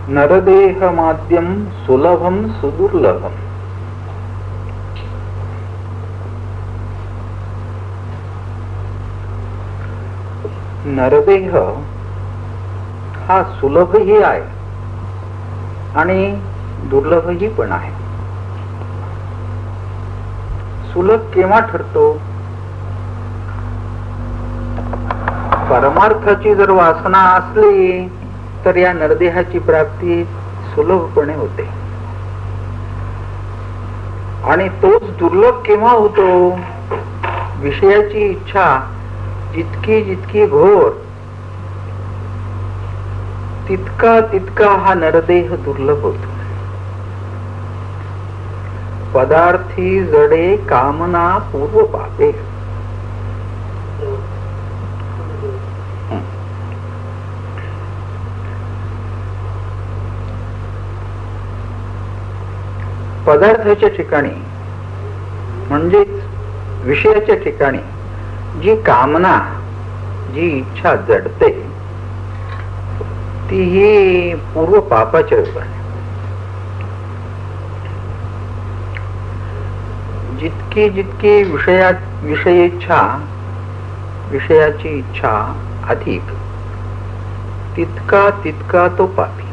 नरदेहमाद्यं सुलभं सुदुर्लभम्. नरदेह हा सुलभही आहे आणि दुर्लभही पण आहे. सुलभ केव्हा ठरतो? परमार्थाची जर वासना असली तर या नरदेहाची प्राप्ती सुलभपणे होते. आणि तोच दुर्लभ केव्हा होतो? विषयाची इच्छा जितकी जितकी घोर तितका तितका हा नरदेह दुर्लभ होतो. पदार्थी जडे कामना पूर्व पापे. पदार्थाच्या ठिकाणी म्हणजेच विषयाच्या ठिकाणी जी कामना जी इच्छा जडते ती ही पूर्व पापाच्या रूपाने. जितकी जितकी विषयेच्छा विषयाची इच्छा अधिक तितका तितका तो पापी.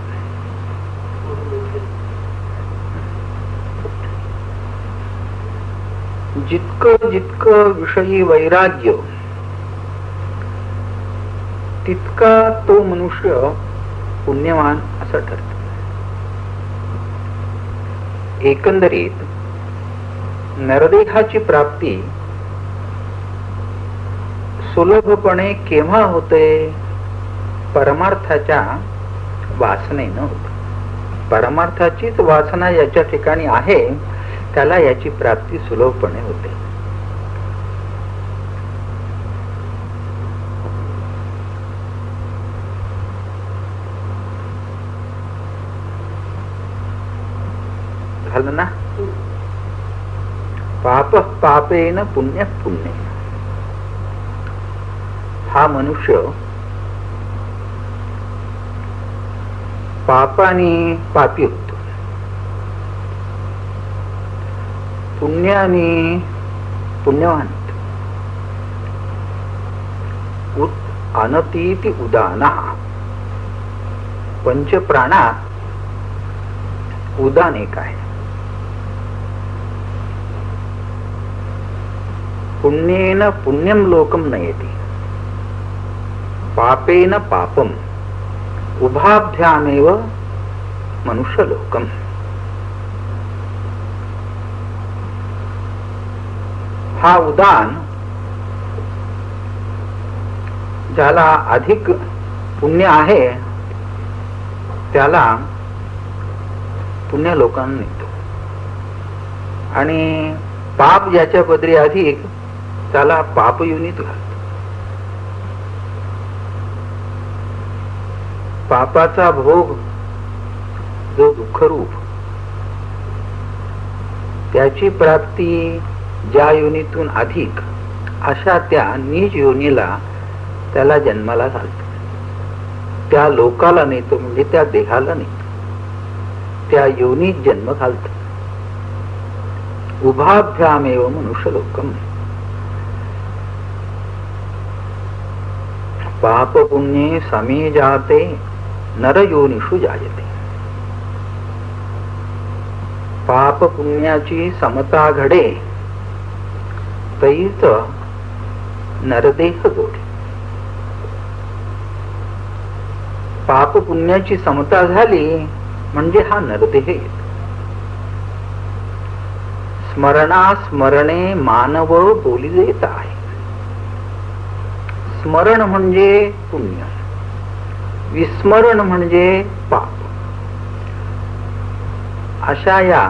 जितकं जितकं विषयी वैराग्य तितका तो मनुष्य पुण्यवान असा ठरतो. एकंदरीत नरदेहाची प्राप्ती सुलभपणे केव्हा होते? परमार्थाच्या वासनेनं होते. परमार्थाचीच वासना याच्या ठिकाणी आहे त्याला याची प्राप्ती सुलभपणे होते. झालं ना? पाप पापेन पुण्य पुण्य. हा मनुष्य पापाने पापी होतो, पुण्याने पुण्यवान. अनतीति उदाना. पंचप्राणात उदान एक आहे. पुण्येन पुण्यम लोकम नयति, पापेन पापम, उभाभ्यामेव मनुष्य लोकम. हा उदान ज्याला अधिक पुण्य आहे त्याला पुण्य लोकांना नेतो आणि पाप ज्याच्या पदरी अधिक त्याला पाप योनीत घालतो. पापाचा भोग जो दुःखरूप त्याची प्राप्ती ज्या योनीतून अधिक अशा त्या नीच योनीला त्याला जन्माला घालतो. त्या लोकाला नेतो म्हणजे त्या देहाला नेतो, त्या योनीत जन्म घालतो. उभाभ्यामेव मनुष्य लोकम. पाप पुण्ये समे जाते नर योनिषु जायते. पाप पुण्याची समता घडे तैच नरदेह जोडे. पाप पुण्याची समता झाली म्हणजे हा नरदेह येतो. स्मरणे मानव बोली देत आहे. स्मरण म्हणजे पुण्य, विस्मरण म्हणजे पाप. अशा या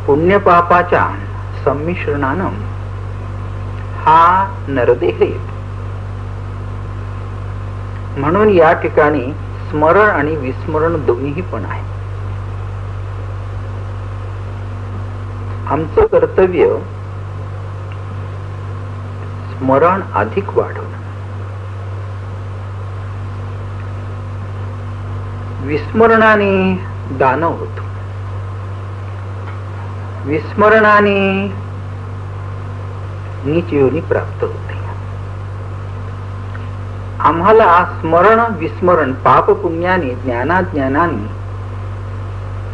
पुण्य पापाच्या संमिश्रणानं हा नरदेह येतो. म्हणून या ठिकाणी स्मरण आणि विस्मरण दोन्हीही पण आहे. आमचं कर्तव्य स्मरण अधिक वाढवणं. विस्मरणाने दानव होतो, विस्मरणाने नीच योनी प्राप्त होते. आम्हाला स्मरण विस्मरण पाप पुण्याने ज्ञानाज्ञानाने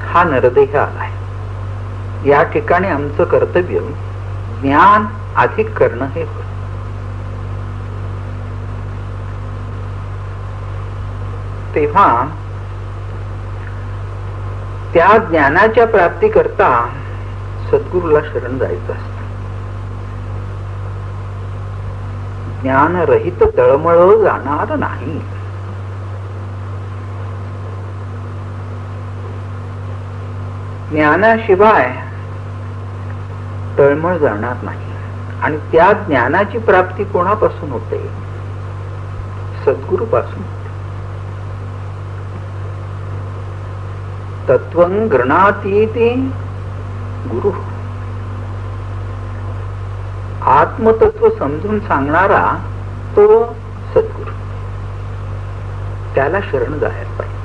हा नरदेह आलाय. या ठिकाणी आमचं कर्तव्य ज्ञान अधिक करणं हे होय. तेव्हा त्या ज्ञानाच्या प्राप्ती करता सद्गुरूला शरण जायचं असतं. ज्ञानरहित तळमळ जाणार नाही. ज्ञानाशिवाय तळमळ जाणार नाही. आणि त्या ज्ञानाची प्राप्ती कोणापासून होते? सद्गुरूपासून होते. तत्वं गृणातीति गुरु. आत्मतत्व समजून सांगणारा तो सद्गुरु. त्याला शरण जायला पाहिजे.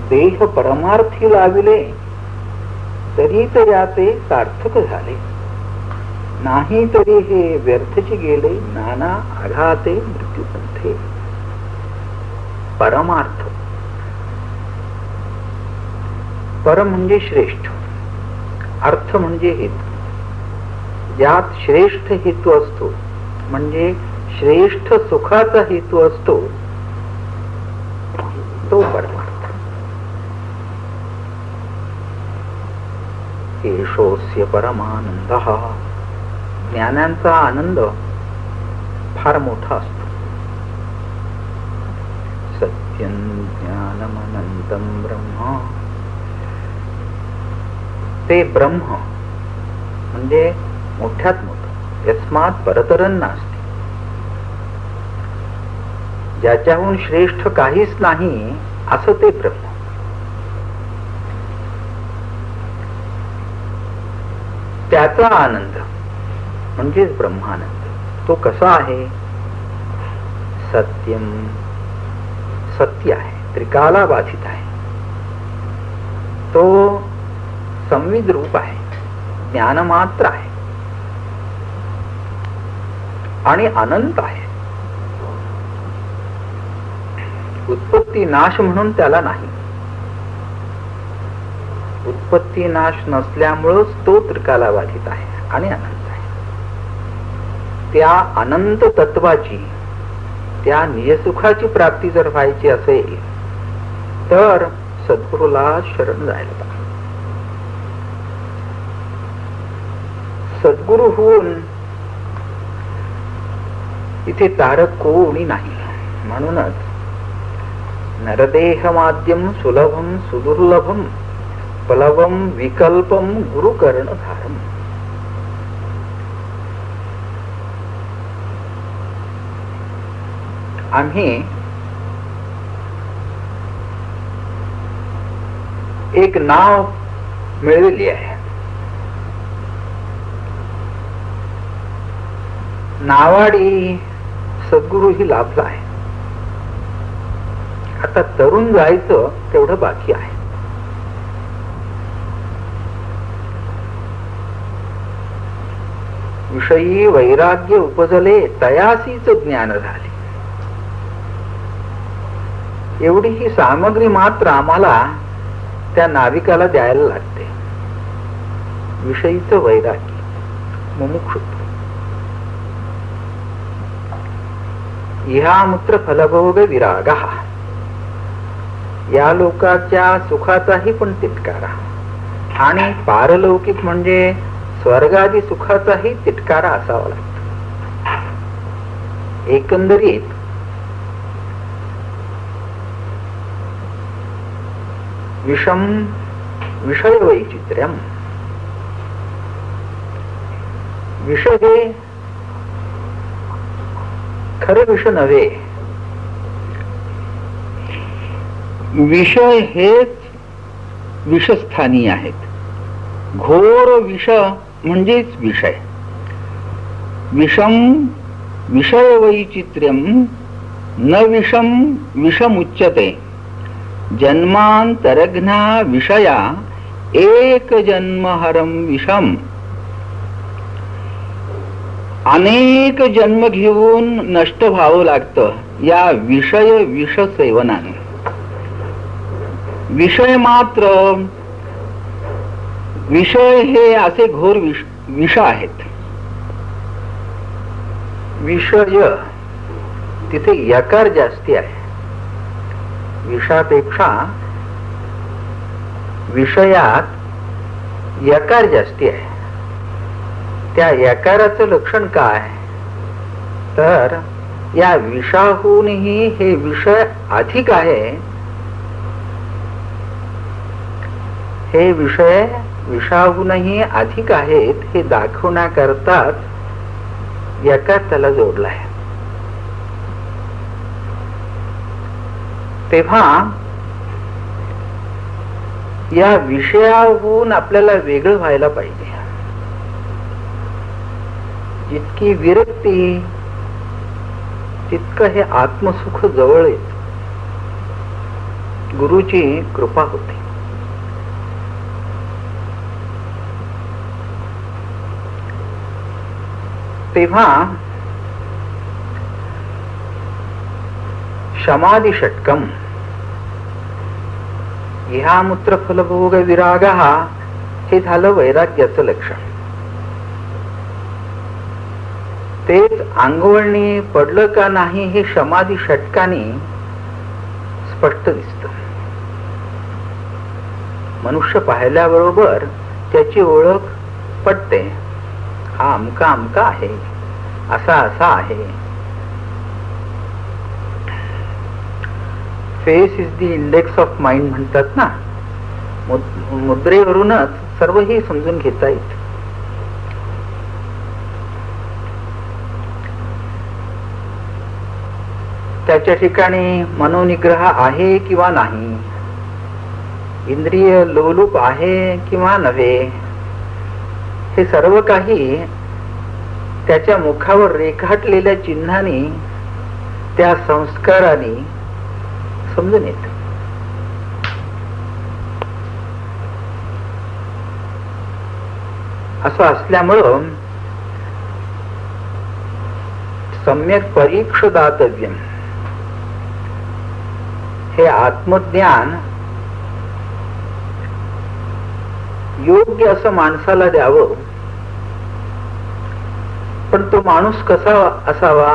देह परमार्थी लाविले तरी तर याचे सार्थक झाले, नाही तरी हे व्यर्थची गेले, नाना आघाते मृत्यूपंथे. परमार्थ, परम म्हणजे श्रेष्ठ, अर्थ म्हणजे हेतू. ज्यात श्रेष्ठ हेतू असतो म्हणजे श्रेष्ठ सुखाचा हेतू असतो तो परमार्थ. एषोस्य परमानंद. ज्ञानांचा आनंद फार मोठा असतो. सत्यं ज्ञानमनंतं ब्रह्म. ते ब्रह्म म्हणजे मोठ्यात मोठं, यस्मात् परतरं नास्ति. ज्याच्याहून श्रेष्ठ काहीच नाही असं ते ब्रह्म. त्याचा आनंद म्हणजेच ब्रह्मानंद. तो कसा आहे? सत्यम, सत्य आहे, त्रिकाला बाधित आहे. तो संविद रूप आहे, ज्ञानमात्र आहे आणि अनंत आहे. उत्पत्ती नाश म्हणून त्याला नाही. उत्पत्ती नाश नसल्यामुळेच तो त्रिकाला बाधित आहे आणि अनंत आहे. त्या अनंत तत्वाची, त्या निजसुखाची प्राप्ती जर व्हायची असेल तर सद्गुरूला शरण जायला पाहिजे. सद्गुरु होऊन इथे तारक कोणी नाही. म्हणूनच नरदेह माध्यम सुलभम सुदुर्लभम पलवम विकल्पम गुरुकर्णधारम. आम्ही एक नाव मिळवली आहे. नावाडी सद्गुरु ही लाभला आहे. आता तरुण जायचं तेवढं बाकी आहे. विषयी वैराग्य उपजले तयासीच ज्ञान झाले. एवढी ही सामग्री मात्र आम्हाला त्या नाविकाला द्यायला लागते. विषयीचं वैराग्य, मुमुक्षुत्व. इहामुत्र फलभोग विरागा. या लोकाच्या सुखाचाही पण तिटकारा आणि पारलौकिक म्हणजे स्वर्गादी सुखाचाही तिटकारा असावा लागतो. एकंदरीत विषम विषय वैचित्र्यम. विषय हे खरे विष नव्हे. विषय हेच विषस्थानी आहेत. घोर विष म्हणजेच विषय. विषम विषय वैचित्र्यम न विषम विषमुच्यते जन्मांतरघ्ना विषया एक जन्महरम विषम. अनेक जन्म घेऊन नष्ट व्हावं लागतं या विषय विष सेवनाने. विषय मात्र विषय हे असे घोर विष आहेत. विषय तिथे यकार जास्ती आहे. विषापेक्षा विषयात यकार जास्ती आहे. त्या यकाराचं लक्षण काय तर या विषाहूनही हे विषय अधिक आहे. हे विषय विषाहूनही अधिक आहेत हे दाखवण्याकरताच यकार त्याला जोडलाय. तेव्हा या विषयाहून आपल्याला वेगळं व्हायला पाहिजे. जितकी विरक्ती तितकं हे आत्मसुख जवळ येत. गुरुची कृपा होते. तेव्हा समाधी षटकम इहामूत्र फलभोग विराग हे झालं वैराग्याचं लक्षण. तेच अंगवळणी पडलं का नाही हे समाधी षटकाने स्पष्ट दिसत. मनुष्य पाहिल्याबरोबर त्याची ओळख पटते. हा अमका अमका आहे, असा असा आहे. Face is the index of mind म्हणतात ना. मुद्रेवरूनच सर्व हे समजून घेता येत. त्याच्या ठिकाणी मनोनिग्रह आहे किंवा नाही, इंद्रिय लोलूप आहे किंवा नव्हे, हे सर्व काही त्याच्या मुखावर रेखाटलेल्या चिन्हाने त्या संस्काराने समजून येत. असं असल्यामुळं सम्यक परीक्ष दातव्यम हे आत्मज्ञान योग्य असं माणसाला द्यावं. पण तो माणूस कसा असावा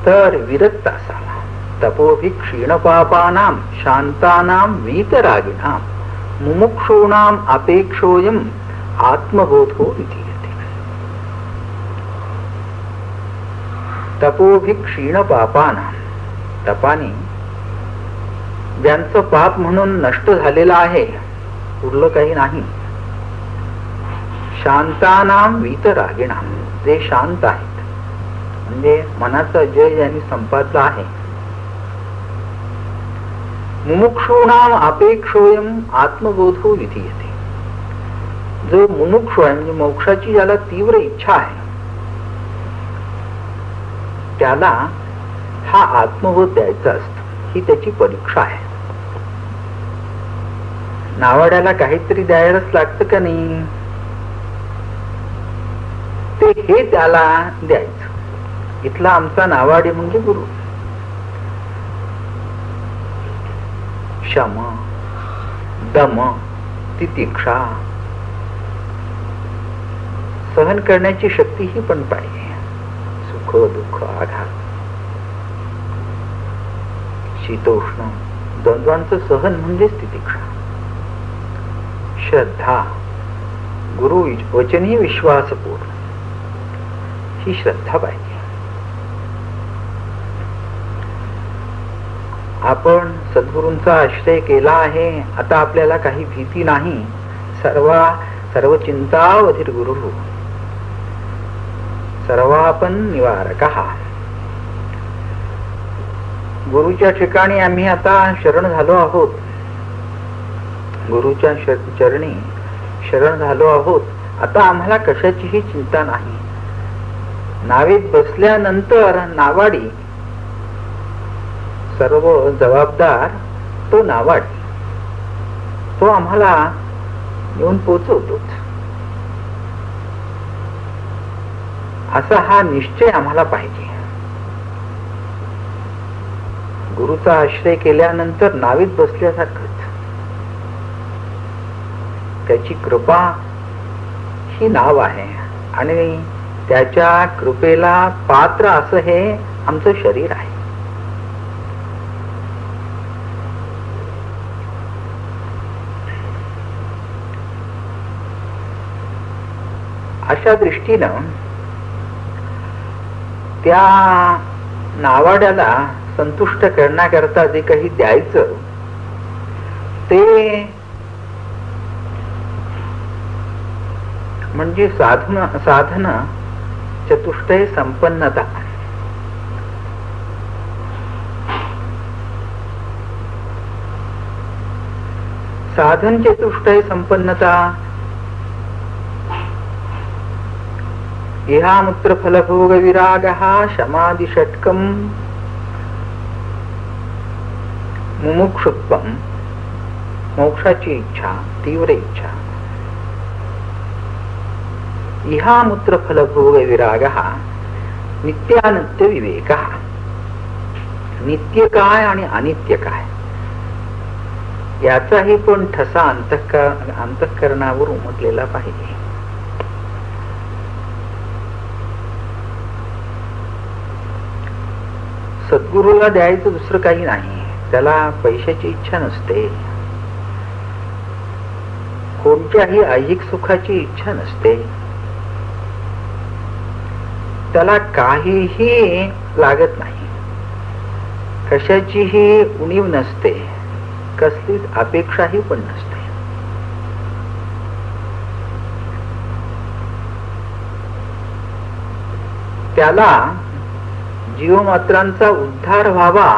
तर विरक्त असावा. तपोभि क्षीणपापानां शांतानां वीतरागिणां मुमुक्षूणां अपेक्षोयम् आत्मबोधो विधीयते. तपोभि क्षीणपापानां तपाने ज्यांचं पाप म्हणून नष्ट झालेलं आहे, उरलं काही नाही. शांतानां वीतरागिणां जे शांत आहेत म्हणजे मनाचा जय ज्यांनी संपादला आहे. मुमुक्षूणाम अपेक्षोयम आत्मबोधो विधीयते. जो मुमुक्षु आहे म्हणजे मोक्षाची ज्याला तीव्र इच्छा आहे त्याला हा आत्मबोध द्यायचा असतो. ही त्याची परीक्षा आहे. नावाड्याला काहीतरी द्यायलाच लागतं का नाही, ते हे त्याला द्यायचं. इथला आमचा नावाडी म्हणजे गुरु. शम, दम, तितिक्षा, सहन करण्याची शक्ती ही पण पाहिजे. सुख दुःख आघात शीतोष्ण द्वंद्वांचं सहन म्हणजेच तितिक्षा. श्रद्धा, गुरु वचनी विश्वासपूर्ण ही श्रद्धा पाहिजे. आपण सद्गुरूंचा आश्रय केला आहे, आता आपल्याला काही भीती नाही. सर्व चिंतावधीर गुरु सर्वापन निवारक. गुरुच्या ठिकाणी आम्ही आता शरण झालो आहोत. गुरुच्या चरणी शरण झालो आहोत. आता आम्हाला कशाचीही चिंता नाही. नावेत बसल्यानंतर नावाडी सर्व जबाबदार तो नावाड, तो आम्हाला येऊन पोचवतोच, असा हा निश्चय आम्हाला पाहिजे. गुरुचा आश्रय केल्यानंतर नावीत बसल्यासारखंच. त्याची कृपा ही नाव आहे आणि त्याच्या कृपेला पात्र असं हे आमचं शरीर आहे. अशा दृष्टीनं त्या नावाड्याला संतुष्ट करण्याकरता जे काही द्यायचं ते म्हणजे साधन चतुष्टय संपन्नता. साधन चतुष्टय संपन्नता इहामुत्र फलभोग विरागः शमादि षट्कम् मुमुक्षुत्वम, मोक्षाची इच्छा, तीव्र इच्छा. इहामुत्र फलभोग विरागः नित्यानित्य विवेकः. नित्य काय आणि अनित्य काय याचाही पण ठसा अंतःकरणावर उमटलेला पाहिजे. सद्गुरूला द्यायचं दुसरं काही नाही. त्याला पैशाची इच्छा नसते, कोणत्याही ऐहिक सुखाची इच्छा नसते, त्याला काहीही लागत नाही, कशाचीही उणीव नसते, कसलीच अपेक्षाही पण नसते. त्याला जीवमात्रांचा उद्धार व्हावा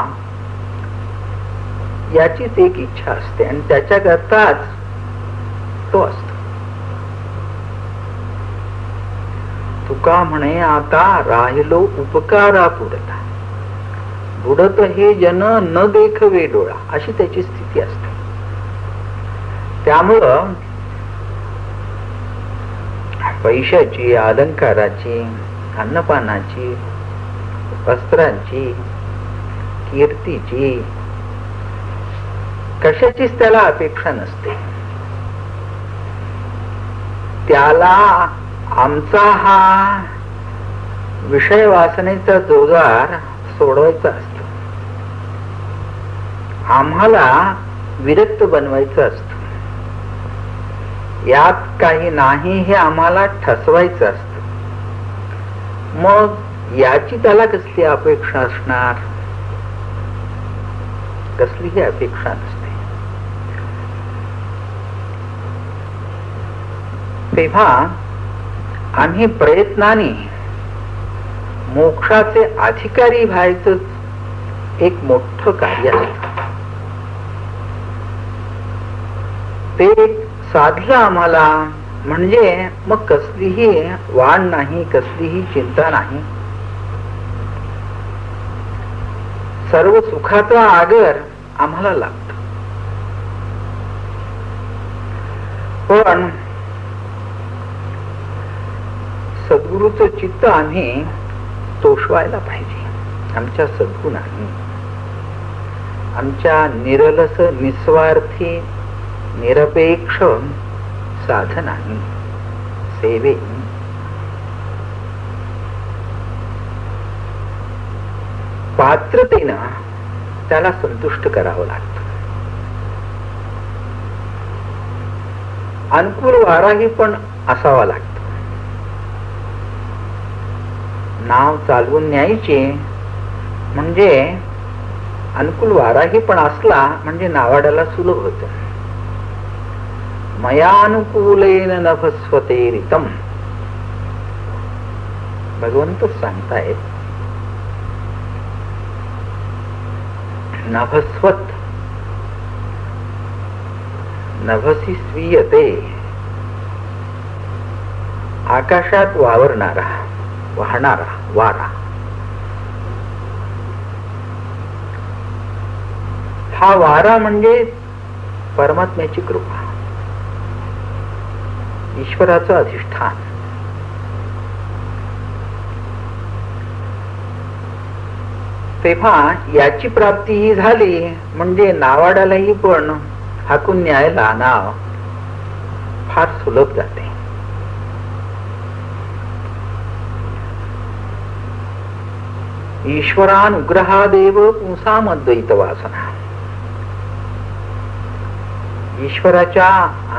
याचीच एक इच्छा असते आणि त्याच्याकरताच तो असतो. तुका म्हणे आता राहिलो उपकारा पुरता, बुडत हे जन न देखवे डोळा, अशी त्याची स्थिती असते. त्यामुळं पैशाची, अलंकाराची, अन्नपानाची, वस्त्रांची, कीर्तीची, कशाचीच त्याला अपेक्षा नसते. त्याला आमचा हा विषय वासनेचा जोजार सोडवायचा असतो, आम्हाला विरक्त बनवायचं असतं, यात काही नाही हे आम्हाला ठसवायचं असतं. मग याची त्याला कसली अपेक्षा असणार? कसलीही अपेक्षा नसते. तेव्हा आम्ही प्रयत्नाने मोक्षाचे अधिकारी व्हायचं एक मोठं कार्य असतं. ते साधलं आम्हाला म्हणजे मग कसलीही वाण नाही, कसलीही चिंता नाही. सर्व सुखाचा आगर आम्हाला लागतो. पण सद्गुरूचं चित्त आम्ही तोषवायला पाहिजे. आमच्या सद्गुणांनी, आमच्या निरलस, निस्वार्थी, निरपेक्ष साधनांनी, सेवेने पात्रतेनं त्याला संतुष्ट करावं लागतं. अनुकूल वाराही पण असावा लागतो. नाव चालवून न्यायचे म्हणजे अनुकूल वाराही पण असला म्हणजे नावाड्याला सुलभ होत. मयानुकूलेन नभस्वते रितम, भगवंतच सांगतायत. नभस्वत, नभसी स्वीयते, आकाशात वावरणारा, वाहणारा वारा. हा वारा म्हणजे परमात्म्याची कृपा, ईश्वराचं अधिष्ठान. तेव्हा याची प्राप्ती ही झाली म्हणजे नावाडालाही पण हाकून न्यायला नाव फार सुलभ जाते. ईश्वरानुग्रहादेव पुंसाम अद्वैत वासना. ईश्वराच्या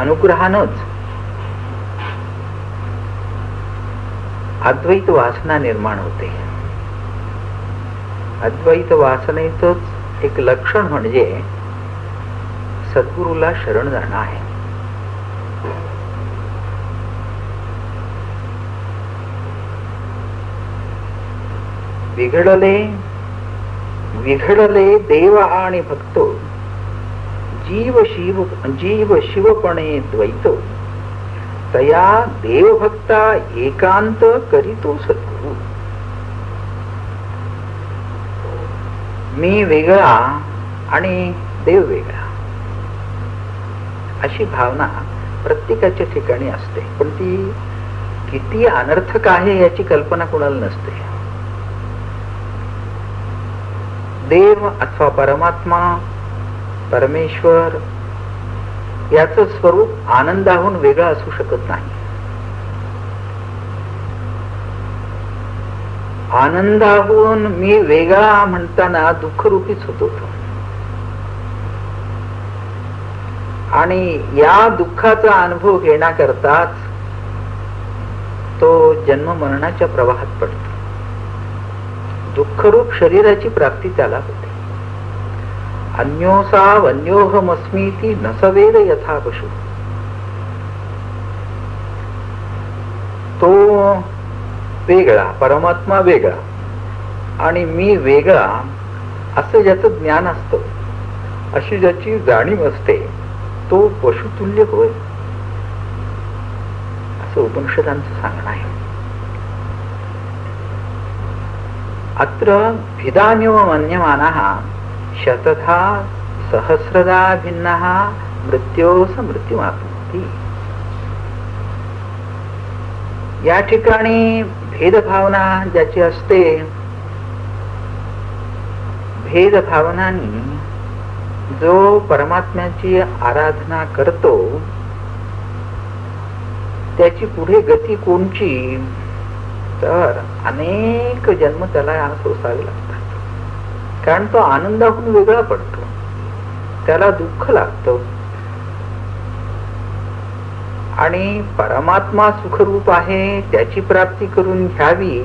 अनुग्रहानच अद्वैत वासना निर्माण होते. अद्वैत वासनेचंच एक लक्षण म्हणजे सद्गुरूला शरण जाणं आहे. विघडले देव आणि भक्त, जीव शिवपणे द्वैत, तया देवभक्ता एकांत करीतो सद्गुरु. मी वेगळा आणि देव वेगळा अशी भावना प्रत्येकाच्या ठिकाणी असते, पण ती किती अनर्थक आहे याची कल्पना कोणाला नसते. देव अथवा परमात्मा, परमेश्वर याचं स्वरूप आनंदाहून वेगळं असू शकत नाही. आनंदाहून मी वेगळा म्हणताना दुःखरूपीच होतो आणि या दुःखाचा अनुभव घेण्याकरताच तो जन्म मरणाच्या प्रवाहात पडतो. दुःखरूप शरीराची प्राप्ती त्याला होते. अन्योसा वन्योहमस्मीति न सवेद यथा पशु. तो वेगळा, परमात्मा वेगळा आणि मी वेगळा असं ज्याचं ज्ञान असतं, अशी ज्याची जाणीव असते, तो पशुतुल्य होय असं उपनिषदांचं सांगणं आहे. अत्र भिदान्यो मन्यमानः शतधा सहस्रदा भिन्नः मृत्योस मृत्युमाप्नोति. या ठिकाणी भेदभावना ज्याची असते, भेदभावनांनी जो परमात्म्याची आराधना करतो त्याची पुढे गती कोणची, तर अनेक जन्म त्याला सोसावे लागतात. कारण तो आनंदाहून वेगळा पडतो, त्याला दुःख लागतं आणि परमात्मा सुखरूप आहे त्याची प्राप्ती करून घ्यावी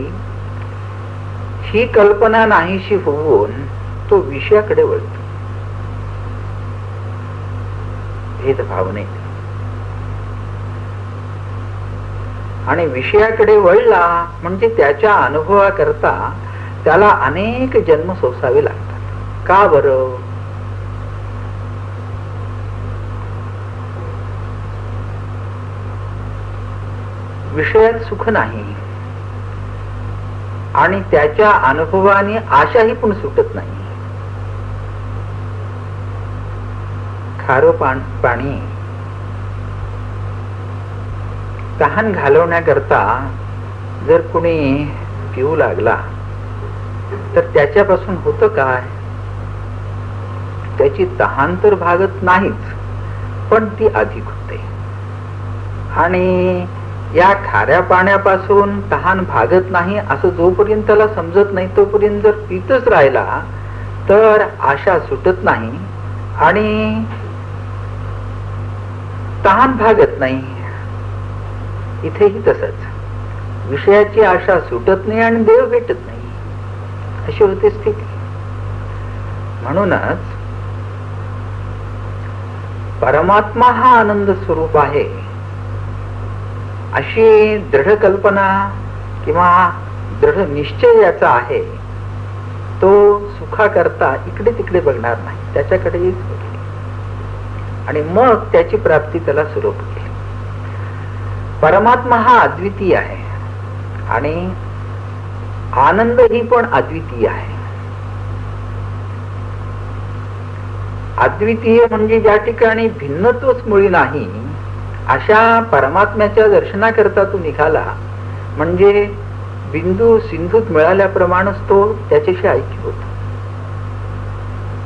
ही कल्पना नाहीशी होऊन तो विषयाकडे वळतो. भेदभावने आणि विषयाकडे वळला म्हणजे त्याच्या अनुभवाकरता त्याला अनेक जन्म सोसावे लागतात. का बरं? विषयात सुख नाही आणि त्याच्या अनुभवाने आशाही पण सुटत नाही. खारं पाणी तहान घालवण्याकरता जर कुणी पिऊ लागला तर त्याच्यापासून होतं काय? त्याची तहान तर भागत नाहीच, पण ती अधिक होते. आणि या खाऱ्या पाण्यापासून तहान भागत नाही असं जोपर्यंत त्याला समजत नाही तोपर्यंत जर पितच राहिला तर आशा सुटत नाही आणि तहान भागत नाही. इथेही तसंच विषयाची आशा सुटत नाही आणि देव भेटत नाही अशी होते स्थिती. म्हणूनच परमात्मा हा आनंद स्वरूप आहे अशी दृढ कल्पना किंवा दृढ निश्चय याचा आहे तो सुखाकरता इकडे तिकडे बघणार नाही, त्याच्याकडेच बघेल आणि मग त्याची प्राप्ती त्याला सुलभ होईल. परमात्मा हा अद्वितीय आहे आणि आनंद ही पण अद्वितीय आहे. अद्वितीय म्हणजे ज्या ठिकाणी भिन्नत्वच मुळी नाही, अशा परमात्म्याच्या दर्शनाकरता तू निघाला म्हणजे बिंदू सिंधूत मिळाल्याप्रमाणेच तो त्याच्याशी ऐक्य होत.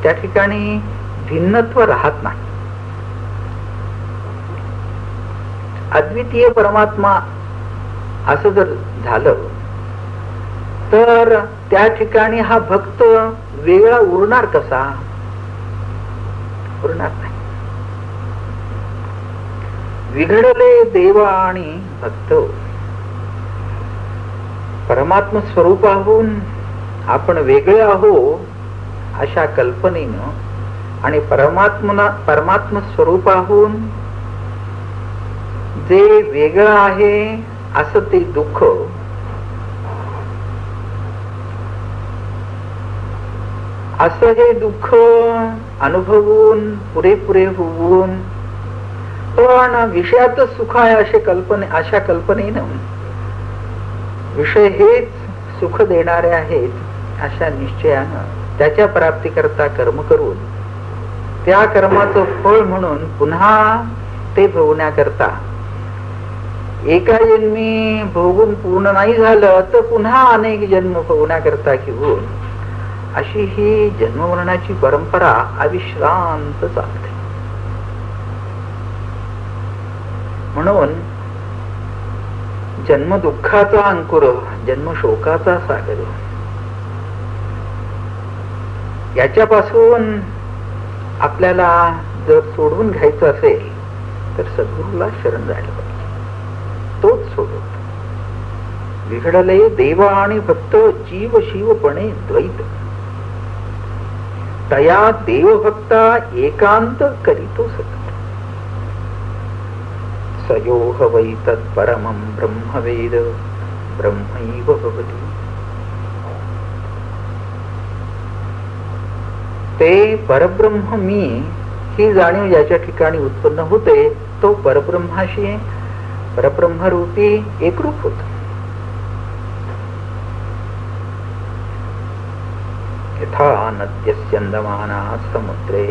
त्या ठिकाणी भिन्नत्व राहत नाही. अद्वितीय परमात्मा असं जर झालं तर त्या ठिकाणी हा भक्त वेगळा उरणार कसा? उरणार नाही. विघडले देव आणि भक्त. परमात्म स्वरूपाहून आपण वेगळे आहो अशा कल्पनेनं आणि परमात्म स्वरूपाहून जे वेगळं आहे असं ते दुःख असं हे दुःख अनुभवून पुरेपुरे होऊन पण विषयातच सुख आहे अशा कल्पनेनं विषय हेच सुख देणारे आहेत अशा निश्चयानं त्याच्या प्राप्तीकरता कर्म करून त्या कर्माचं फळ म्हणून पुन्हा ते भोगण्याकरता एका जन्मी भोगून पूर्ण नाही झालं तर पुन्हा अनेक जन्म भोगण्याकरता घेऊन अशी ही जन्ममरणाची परंपरा अविश्रांत चालते. म्हणून जन्म दुःखाचा अंकुर, जन्म शोकाचा सागर, याच्यापासून आपल्याला जर सोडवून घ्यायचं असेल तर सद्गुरूला शरण जायला पाहिजे. तोच सोडवतो. विघडले देव आणि भक्त जीव शिवपणे द्वैत, तया देवभक्ता एकांत करीतो सत. सयोह वै तत्परमं ब्रह्मवेद ब्रह्मैव भवति. ते परब्रह्म मी ही जाणीव ज्याच्या ठिकाणी उत्पन्न होते तो परब्रह्माशी परब्रह्मरूपी एकरूप होत. यथा नद्यस्यन्दमाना समुद्रे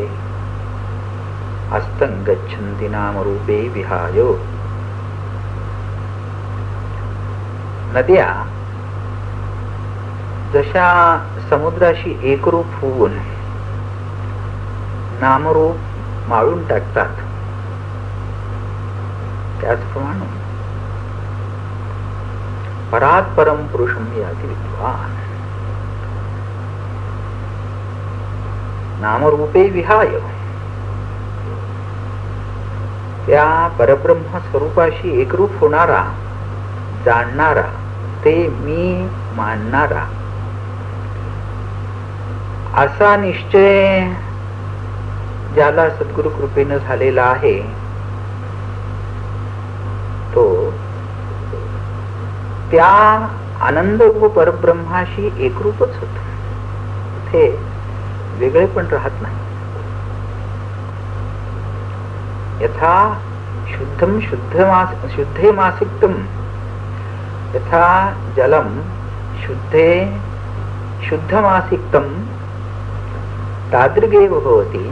अस्तं गच्छन्ति नामरूपे विहाय. नद्या जशा समुद्राशी एकरूप होऊन नामरूप माळून टाकतात त्याचप्रमाणे परात् परम पुरुषम याति विद्वान नामरूपे विहाय. त्या परब्रह्म स्वरूपाशी एकरूप होणारा, जाणणारा, ते मी मानणारा असा निश्चय ज्याला सद्गुरु कृपेनं झालेला आहे तो त्या आनंद व परब्रह्माशी एकरूपच होतो. ते वेगळे पण राहत नाही. यथा शुद्धम शुद्धे मासिक्तम यथा जलम शुद्धे शुद्धमासिक्तम तादृगेव भवति.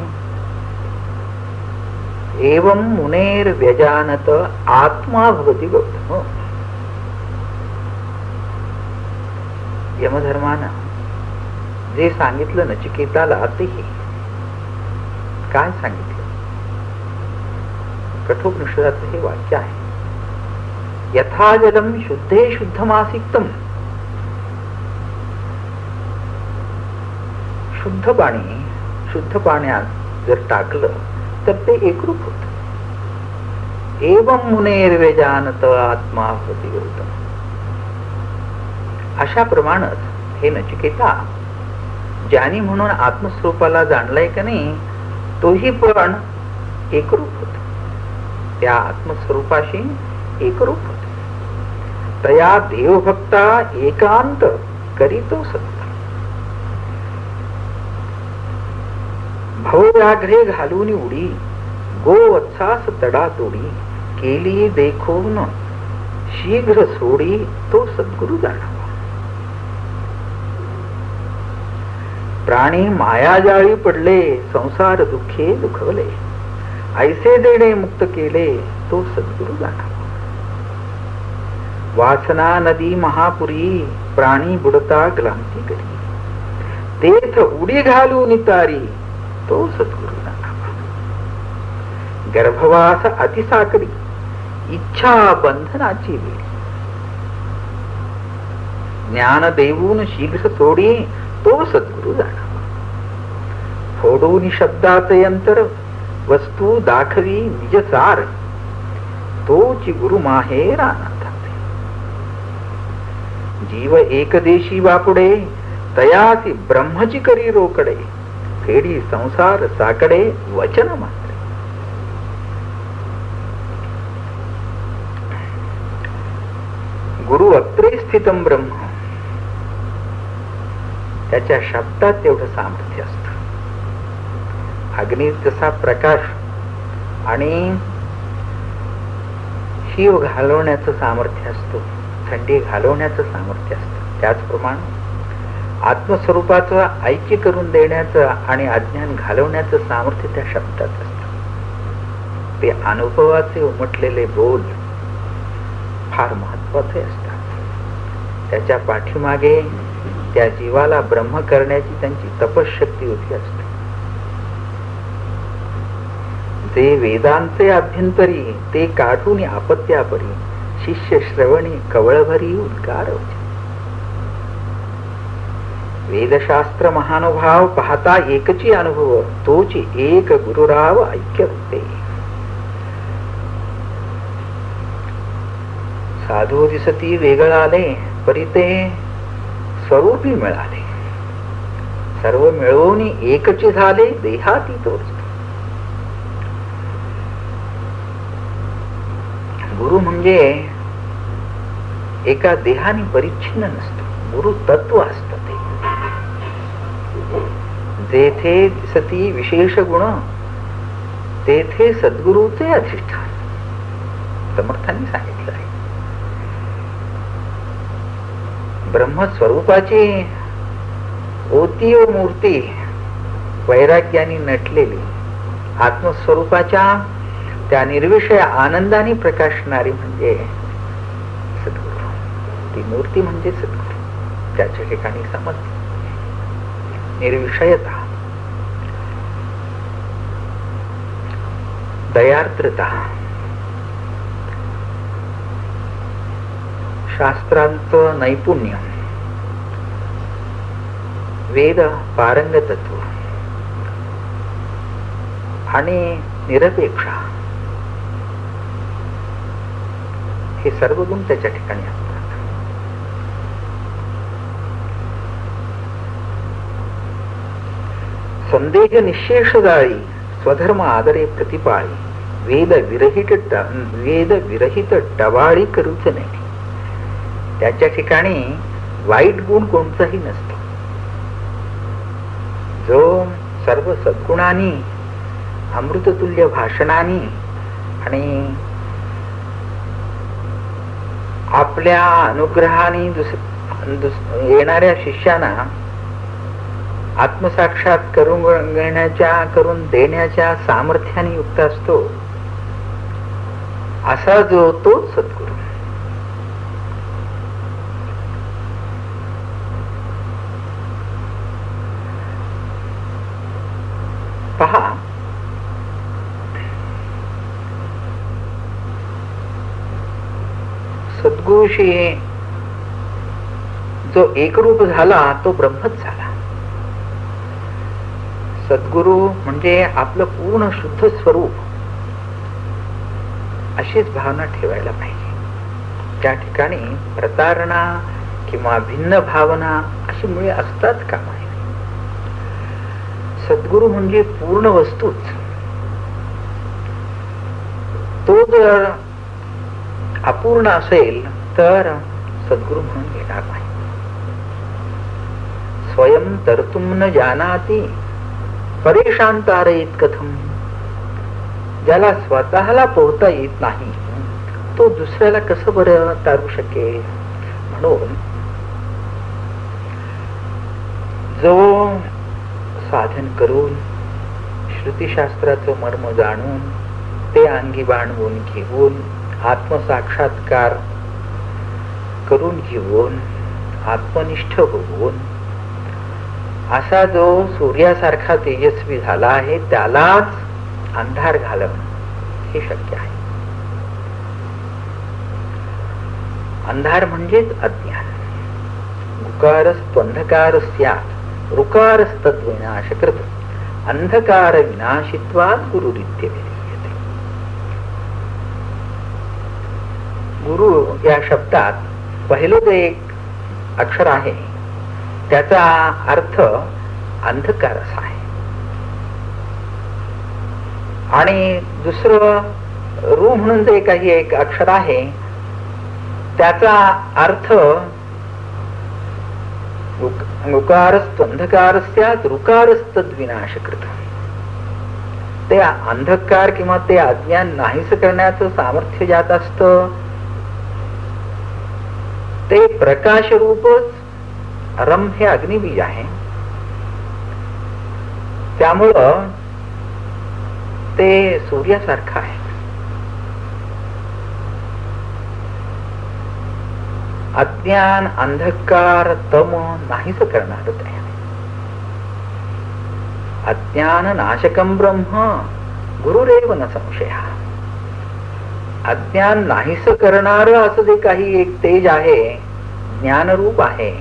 एवं मुनेर व्यजानत आत्मा भवति गौतम. यमधर्मानं जे सांगितलं नचिकेताला तेही काय सांगितलं? कठोपनिषदाचं हे वाक्य आहे. यथा जलम शुद्धे शुद्धमासिक्तम. शुद्ध पाण्यात जर टाकलं तर ते एकरूप होत. एवं मुनेर्वेजानत आत्मा भवति गौतम. अशा प्रमाणच हे नचिकेता ज्यानी म्हणून आत्मस्वरूपाला जाणलाय का नाही तोही पण एकरूप होतो. त्या आत्मस्वरूपाशी एकरूप होतो. तया देवभक्ता एकांत करीतो सत्ता. भवव्याघ्रे घालून उडी गोवत्सास तडा तोडी केली देखून शीघ्र सोडी तो सद्गुरु जाणावा. प्राणी मायाजाळी पडले, संसार दुःखे दुखवले, ऐसे देणे मुक्त केले, तो सद्गुरु जाणावा. वासना नदी महापुरी, प्राणी बुडता ग्लांती करी, तेथ उडी घालू नितारी, तो सद्गुरु जाणावा. गर्भवास अतिसाकरी, इच्छा बंधनाची वेळ, ज्ञान देऊन शीघ्र सोडी, तो सद्गुरु जाणावा. फोडून शब्दात यंत्र, वस्तू दाखवी निजसार, तोची गुरु माहेर अनाथाचे. जीव एकदेशी वापुडे, तयासी ब्रह्मची करी रोकडे, फेडी संसार साकडे, वचन मात्रे. गुरु अत्रे स्थितम ब्रह्म, त्याच्या शब्दात तेवढं सामर्थ्य असतं. अग्नी जसा प्रकाश आणि शिव घालवण्याचं सामर्थ्य असतो, थंडी घालवण्याचं सामर्थ्य असतं, त्याचप्रमाणे आत्मस्वरूपाचं ऐक्य करून देण्याचं आणि अज्ञान घालवण्याचं सामर्थ्य त्या शब्दात असतं. ते अनुभवाचे उमटलेले बोल फार महत्वाचे असतात. त्याच्या पाठीमागे त्या जीवाला ब्रह्म करण्याची त्यांची तपशक्ती उभी असते. जे वेदांचे अभ्यंतरी, ते काढून आपत्यापरी, शिष्य श्रवणी कवळभरी उद्गार. वेदशास्त्र महानुभाव, पाहता एकची अनुभव, तोची एक गुरुराव ऐक्य होते. साधू दिसती वेगळाले, परी ते स्वरूपी मिळाले. सर्व मिळवून एकची झाले, देहाती तोच. गुरु म्हणजे एका देहाने परिच्छिन्न नसतो, गुरु तत्व असत. ते जेथे दिसती विशेष गुण, तेथे सद्गुरूचे अधिष्ठान. समर्थांनी सांगितलं आहे. ब्रह्मस्वरूपाची ओती व मूर्ती वैराग्याने नटलेली, आत्मस्वरूपाच्या त्या निर्विषय आनंदाने प्रकाशणारी म्हणजे सद्गुरु. ती मूर्ती म्हणजे सद्गुरु. त्याच्या ठिकाणी समज, निर्विषयता, दयार्द्रता, शास्त्रांचं नैपुण्य, वेद पारंगतत्व आणि निरपेक्षा, हे सर्व गुण त्याच्या ठिकाणी असतात. संदेह निशेष जाळी, स्वधर्म आदरे प्रतिपाळी, वेद विरहित टवाळी करूच नाही. त्याच्या ठिकाणी वाईट गुण कोणताही नसतो. जो सर्व सद्गुणांनी, अमृततुल्य भाषणांनी आणि आपल्या अनुग्रहाने येणाऱ्या शिष्यांना आत्मसाक्षात करून देण्याच्या सामर्थ्याने युक्त असतो, असा जो तो सद्गुरु. पहा, सद्गुरूशी जो एकरूप झाला तो ब्रह्मच झाला. सद्गुरु म्हणजे आपलं पूर्ण शुद्ध स्वरूप, अशीच भावना ठेवायला पाहिजे. त्या ठिकाणी प्रतारणा किंवा भिन्न भावना अशी मुळे असतात कामा नये. सद्गुरु म्हणजे पूर्ण वस्तूच. तो जर अपूर्ण असेल तर सद्गुरु म्हणून येणार नाही. स्वयं तरतुम न जानाती परेशान तारयेत कथम. ज्याला स्वतःला पोहता येत नाही तो दुसऱ्याला कसं बरं तारू शकेल. म्हणून जो साधन करून श्रुतीशास्त्राचं मर्म जाणून ते अंगी बाणवून घेऊन आत्मसाक्षात्कार करून घेऊन आत्मनिष्ठ होऊन असा जो सूर्यासारखा तेजस्वी झाला आहे त्यालाच अंधार घालवणं हे शक्य आहे. अंधार म्हणजेच अज्ञान. गुकारस्त्वंधकार स्यात् ऋकारस्तद्विनाशकृत अंधकार विनाशित्वात् गुरुरित्य विधीयते. गुरु या शब्दात पहिलं जे एक अक्षर आहे त्याचा अर्थ अंधकार असा आहे आणि दुसरं रू म्हणून जे काही एक अक्षर आहे त्याचा अर्थ गुकारस्त्वंधकारस्यात् ऋकारस्तद्विनाशकृत. ते अंधकार किंवा ते अज्ञान नाहीस करण्याचं सामर्थ्य ज्यात असतं ते प्रकाश रूपच रम हे अग्निबीज आहे. त्यामुळं ते सूर्यासारखं आहे. अज्ञान अंधकार तम नाहीच करणार ते. अज्ञान नाशकम ब्रह्म गुरुरेव न संशय. अज्ञान नाहीस करणार असं जे काही एक तेज आहे, ज्ञानरूप आहे,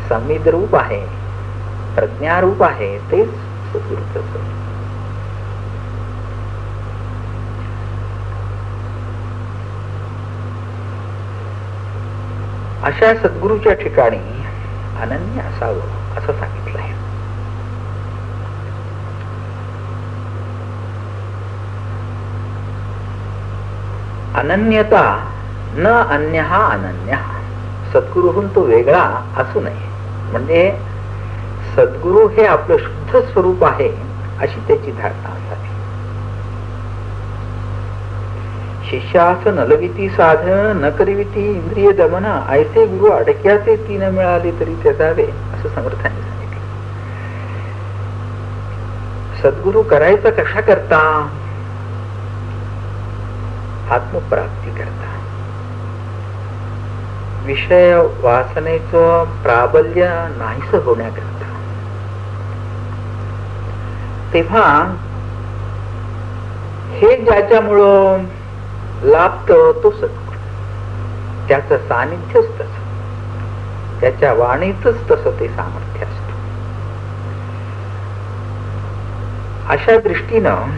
संविद रूप आहे, प्रज्ञारूप आहे, तेच सद्गुरूचं स्वरूप. अशा सद्गुरूच्या ठिकाणी अनन्य असावं असं सांगितलंय. अनन्यता न अन्य अनन्य. सद्गुरूहून तो वेगळा असू नये. म्हणजे सद्गुरू हे आपलं शुद्ध स्वरूप आहे अशी त्याची धारणा असावी. शिष्यास नलविती साधन न करिविती इंद्रिय दमन ऐसे गुरु अडक्याचे तीन मिळाले तरी त्याचावे असं समर्थांनी सांगितलं. सद्गुरू करायचा कशा करता? आत्मप्राप्ती करता, विषय वासनेचं प्राबल्य नाहीस होण्याकरता. तेव्हा हे ज्याच्यामुळं लाभतं तो सद्गुरू. त्याचं सानिध्यच तसं, त्याच्या वाणीतच तसं ते सामर्थ्य असतं. अशा दृष्टीनं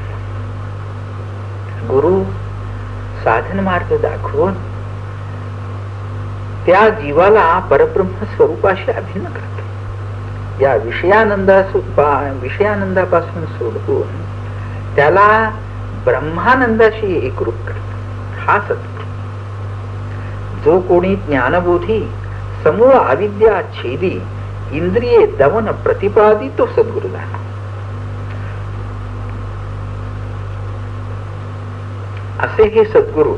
गुरु साधन मार्ग दाखवून त्या जीवाला परब्रह्म स्वरूपाशी अभिन्न करतो. या विषयानंदापासून सोडून त्याला ब्रह्मानंदाशी एकरूप करतो. हा सद्गुरू. जो कोणी ज्ञानबोधी समूळ अविद्या छेदी इंद्रिये दमन प्रतिपादी तो सद्गुरू झाला. असे हे सद्गुरू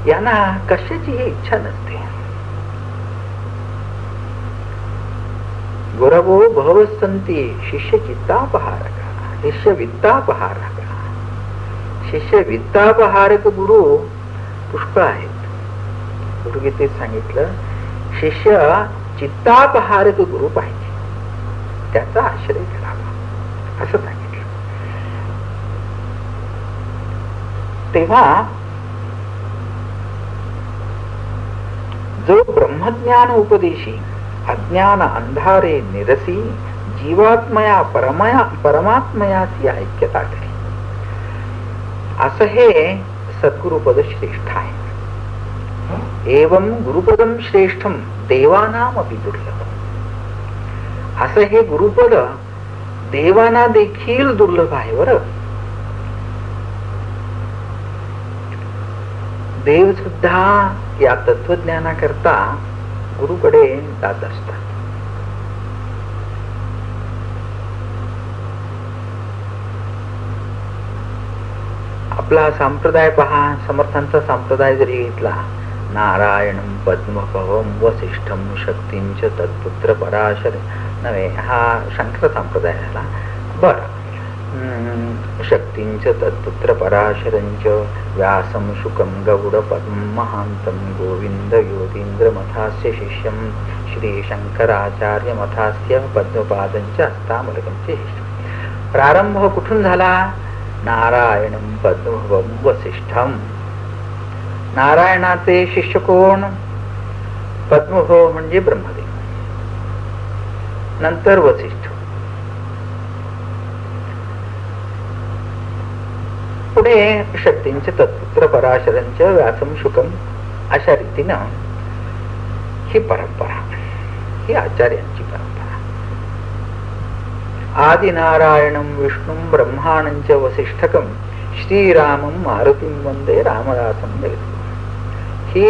यांना कशाची इच्छा नसते. गुरवो भवसंती शिष्य चित्तापहारक शिष्य वित्तापहारक. शिष्य वित्तापहारक गुरु पुष्कळ आहेत. गुरुगीतेत सांगितलं शिष्य चित्तापहारक गुरु पाहिजे, त्याचा आश्रय करावा असं सांगितलं. तेव्हा जो ब्रह्मज्ञान उपदेशी अज्ञान अंधारे निरसी जीवात्मया परमात्मयाची ऐक्यता करी असं हे सद्गुरुपद श्रेष्ठ आहे. एवं गुरुपदम श्रेष्ठम देवानामपि दुर्लभम. असं हे गुरुपद देवांना देखील दुर्लभ आहे. बरं, देव सुद्धा या तत्वज्ञानाकरता गुरुकडे जात असतात. आपला संप्रदाय पहा, समर्थांचा संप्रदाय जरी घेतला नारायणं पद्मभवं वसिष्ठं शक्तींच तत्पुत्र पराशर नव्हे, हा शंकर संप्रदाय झाला. बर, शक्तींच तत्पुत्र पराशरंच व्यासं शुकं गौड पद्महान्तं गोविंद योगींद्र मथास्य शिष्यं श्री शंकराचार्य मथास्य पद्मपादंच हस्तामलकंचे शिष्य. प्रारंभ कुठून झाला? नारायणं पद्मभवं वसिष्ठं. नारायणाचे शिष्य कोण? पद्मभव म्हणजे ब्रह्मदेव, नंतर वसिष्ठ, पुढे शक्तींचे तत्पुत्र पराशरंच व्यासं शुकं. अशा रीतीनं ही परंपरा, ही आचार्यांची परंपरा. आदिनारायणं विष्णुं ब्रह्माणंच वसिष्ठकं श्रीरामं मारुतीं वंदे रामदासं जगद्गुरुं. ही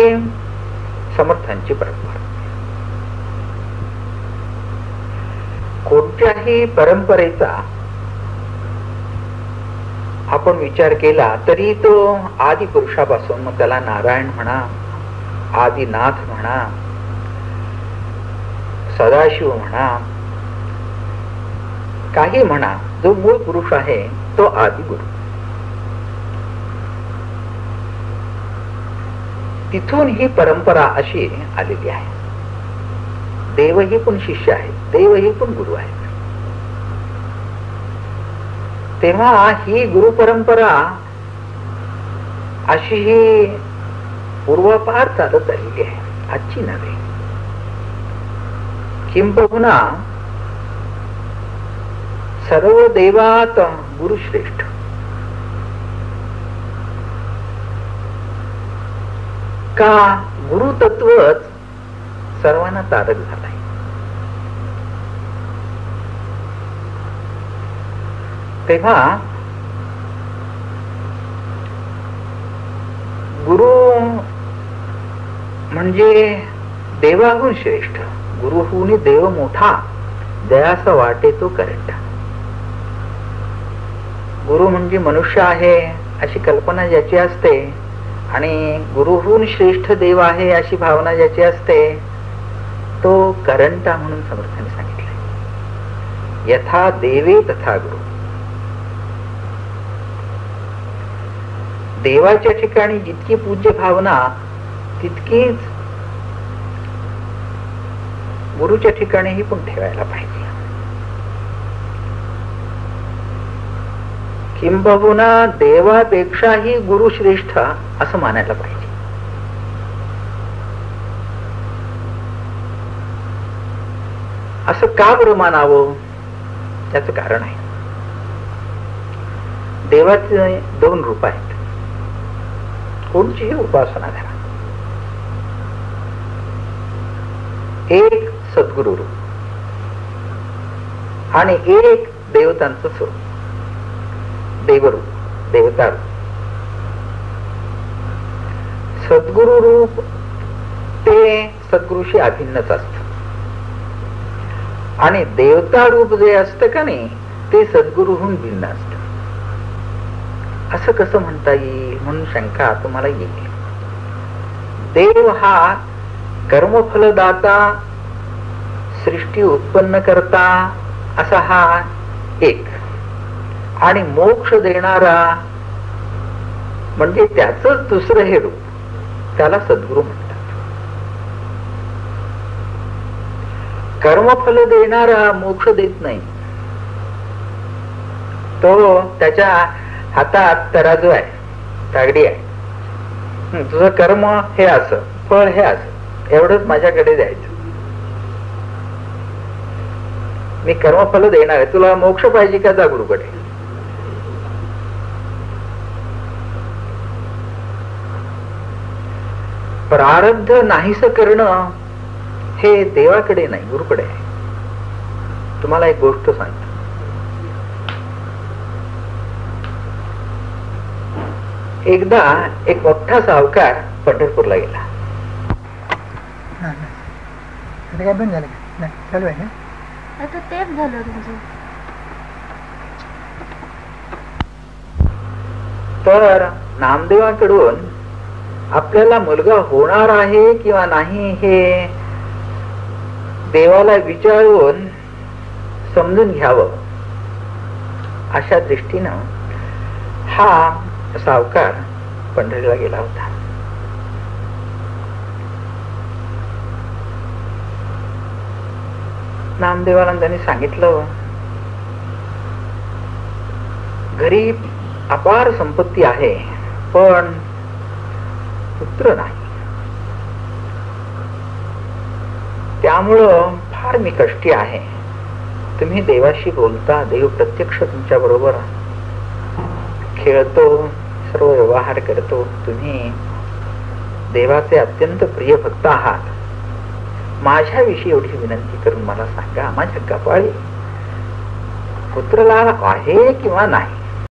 समर्थांची परंपरा. कोणत्याही परंपरेचा आपण विचार केला तरी तो आदि पुरुषापासून, मग त्याला नारायण म्हणा, आदिनाथ म्हणा, सदाशिव म्हणा, काही म्हणा, जो मूळ पुरुष आहे तो आदिगुरु. तिथून ही परंपरा अशी आलेली आहे. देवही पण शिष्य आहे, देवही पण गुरु आहे. तेव्हा ही गुरु परंपरा अशी ही पूर्वापार चालत आलेली आहे, आजची नव्हे. किंबहुना सर्व देवात गुरु श्रेष्ठ. का? गुरु तत्वच सर्वांना तारक झालाय. तेव्हा गुरु म्हणजे देवाहून श्रेष्ठ. गुरुहून देव मोठा, दयासा वाटे तो करंटा. गुरु म्हणजे मनुष्य आहे अशी कल्पना ज्याची असते आणि गुरुहून श्रेष्ठ देव आहे अशी भावना ज्याची असते तो करंटा म्हणून समर्थाने सांगितलंय. यथा देवे तथा गुरु. देवाच्या ठिकाणी जितकी पूज्य भावना तितकीच गुरुच्या ठिकाणीही पण ठेवायला पाहिजे. किंबहुना देवापेक्षाही गुरु श्रेष्ठ असं मानायला पाहिजे. असं का बरं मानावं? त्याचं कारण आहे. देवाचे दोन रूप आहेत. कोणतीही उपासना करा, एक सद्गुरु रूप आणि एक देवतांचं स्वरूप, देवरूप, देवता रूप. सद्गुरु रूप ते सद्गुरूशी अभिन्नच असत आणि देवता रूप जे असतं का नाही ते सद्गुरूहून भिन्न असत. असं कसं म्हणता येईल म्हणून शंका तुम्हाला येईल. देव हा कर्मफलदाता, सृष्टी उत्पन्न करता असा हा एक, आणि मोक्ष देणारा म्हणजे त्याचंच दुसरं हे रूप, त्याला सद्गुरु म्हणतात. कर्मफल देणारा मोक्ष देत नाही. तो त्याच्या हातात तराजू आहे, तागडी आहे. तुझं कर्म हे असं, फळ हे असं, एवढंच माझ्याकडे द्यायचं. मी कर्मफल देणार आहे, तुला मोक्ष पाहिजे का? जा गुरुकडे. प्रारब्ध नाहीस करणं हे देवाकडे नाही, गुरुकडे आहे. तुम्हाला एक गोष्ट सांगतो. एकदा एक मोठा सावकार पंढरपूरला गेला. काय बंद झालं का? चालू आहे. आता तेच झालं तुमचं. तर नामदेवाकडून आपल्याला मुलगा होणार आहे किंवा नाही हे देवाला विचारून समजून घ्यावं, अशा दृष्टीनं हा सावकार पंढरीला गेला होता. नामदेवानंदांनी सांगितलं, घरी अपार संपत्ती आहे पण पुत्र नाही, त्यामुळं फार मी कष्टी आहे. तुम्ही देवाशी बोलता, देव प्रत्यक्ष तुमच्या बरोबर खेळतो, सर्व व्यवहार करतो. तुम्ही देवाचे अत्यंत प्रिय भक्त आहात. माझ्याविषयी एवढी विनंती करून मला सांगा, माझ्या कपाळी पुत्रलाभ आहे किंवा नाही.